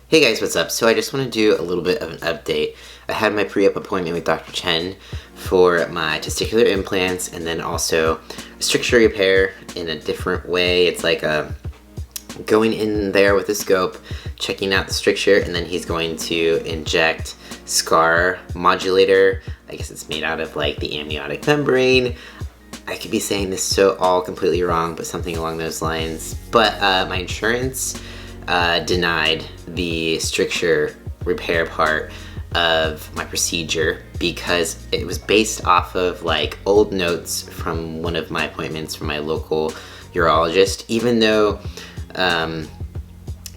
Hey guys, what's up? So I just want to do a little bit of an update. I had my pre-op appointment with Dr. Chen for my testicular implants and then also a stricture repair in a different way. It's like going in there with a scope, checking out the stricture, and then he's going to inject scar modulator. I guess it's made out of like the amniotic membrane. I could be saying this so all completely wrong, but something along those lines. But my insurance denied the stricture repair part of my procedure because it was based off of like old notes from one of my appointments from my local urologist, even though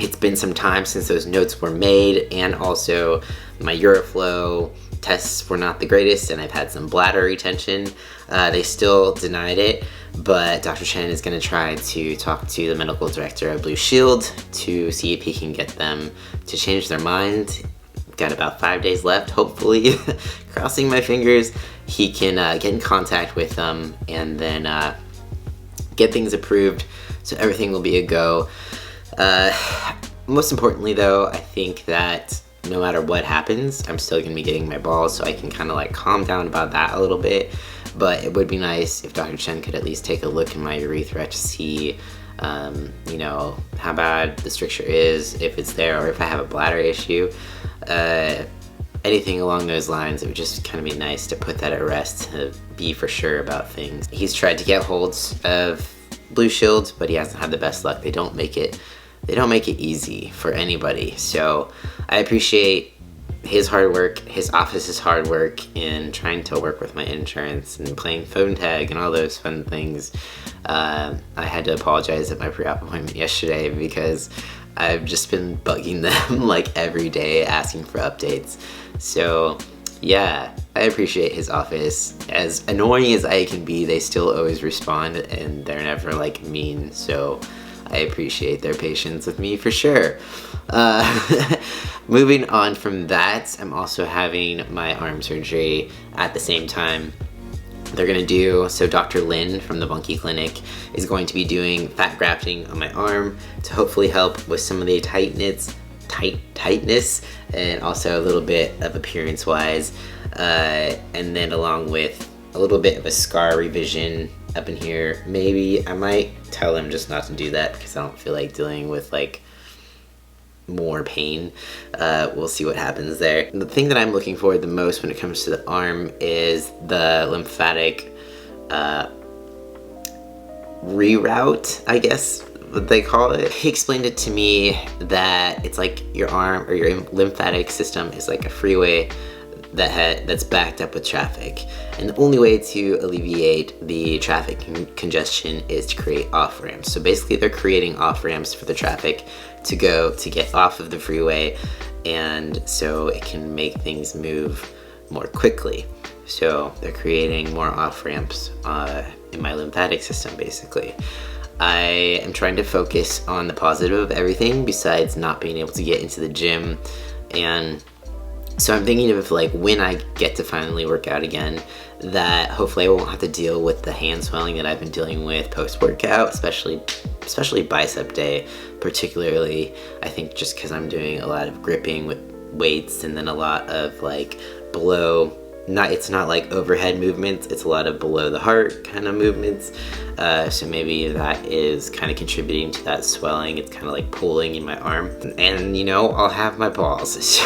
it's been some time since those notes were made, and also my uroflow tests were not the greatest and I've had some bladder retention. They still denied it, but Dr. Chen is going to try to talk to the medical director of Blue Shield to see if he can get them to change their mind. Got about 5 days left, hopefully. Crossing my fingers he can get in contact with them and then get things approved so everything will be a go. Most importantly though, I think that no matter what happens, I'm still going to be getting my balls, so I can kind of like calm down about that a little bit. But it would be nice if Dr. Chen could at least take a look in my urethra to see, you know, how bad the stricture is, if it's there, or if I have a bladder issue. Anything along those lines. It would just kind of be nice to put that at rest, to be for sure about things. He's tried to get holds of Blue Shield, but he hasn't had the best luck. They don't make it easy for anybody. So I appreciate his hard work, his office's hard work in trying to work with my insurance and playing phone tag and all those fun things. I had to apologize at my pre-op appointment yesterday because I've just been bugging them like every day asking for updates. So yeah, I appreciate his office. As annoying as I can be, they still always respond and they're never like mean. So I appreciate their patience with me for sure. Moving on from that, I'm also having my arm surgery at the same time. They're gonna do, so Dr. Lin from the Bunky Clinic is going to be doing fat grafting on my arm to hopefully help with some of the tightness and also a little bit of appearance wise. And then along with a little bit of a scar revision up in here. Maybe I might tell him just not to do that because I don't feel like dealing with like more pain. We'll see what happens there. The thing that I'm looking for the most when it comes to the arm is the lymphatic reroute, I guess what they call it. He explained it to me that it's like your arm or your lymphatic system is like a freeway that's backed up with traffic, and the only way to alleviate the traffic congestion is to create off ramps. So basically they're creating off ramps for the traffic to get off of the freeway, and so it can make things move more quickly. So they're creating more off ramps in my lymphatic system basically. I am trying to focus on the positive of everything besides not being able to get into the gym, and so I'm thinking of like when I get to finally work out again, that hopefully I won't have to deal with the hand swelling that I've been dealing with post-workout, especially bicep day, particularly. I think just because I'm doing a lot of gripping with weights and then a lot of like below, it's not like overhead movements, it's a lot of below the heart kind of movements. So maybe that is kind of contributing to that swelling. It's kind of like pulling in my arm, and you know, I'll have my balls. So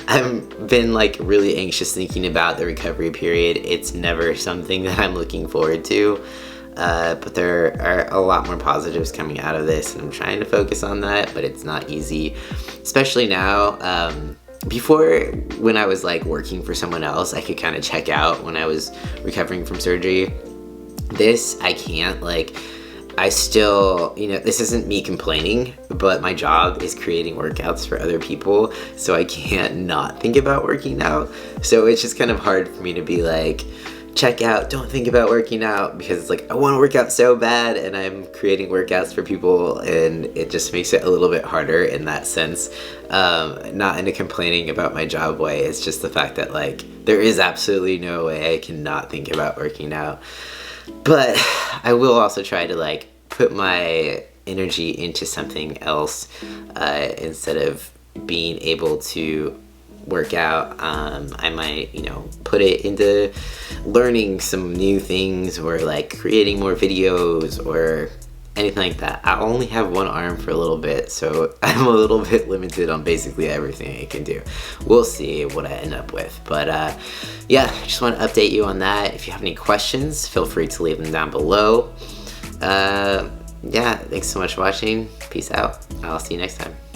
I've been like really anxious thinking about the recovery period. It's never something that I'm looking forward to, but there are a lot more positives coming out of this, and I'm trying to focus on that, but it's not easy, especially now. Before, when I was like working for someone else, I could kind of check out when I was recovering from surgery. This, I can't. Like, I still, you know, this isn't me complaining, but my job is creating workouts for other people, so I can't not think about working out. So it's just kind of hard for me to be like, check out, don't think about working out, because it's like I want to work out so bad and I'm creating workouts for people, and it just makes it a little bit harder in that sense. Not in a complaining about my job way, it's just the fact that like there is absolutely no way I can not think about working out. But I will also try to like put my energy into something else instead of being able to work out. I might, you know, put it into learning some new things, or like creating more videos or anything like that. I only have one arm for a little bit, so I'm a little bit limited on basically everything I can do. We'll see what I end up with, but yeah, just want to update you on that. If you have any questions, feel free to leave them down below. Yeah, thanks so much for watching. Peace out. I'll see you next time.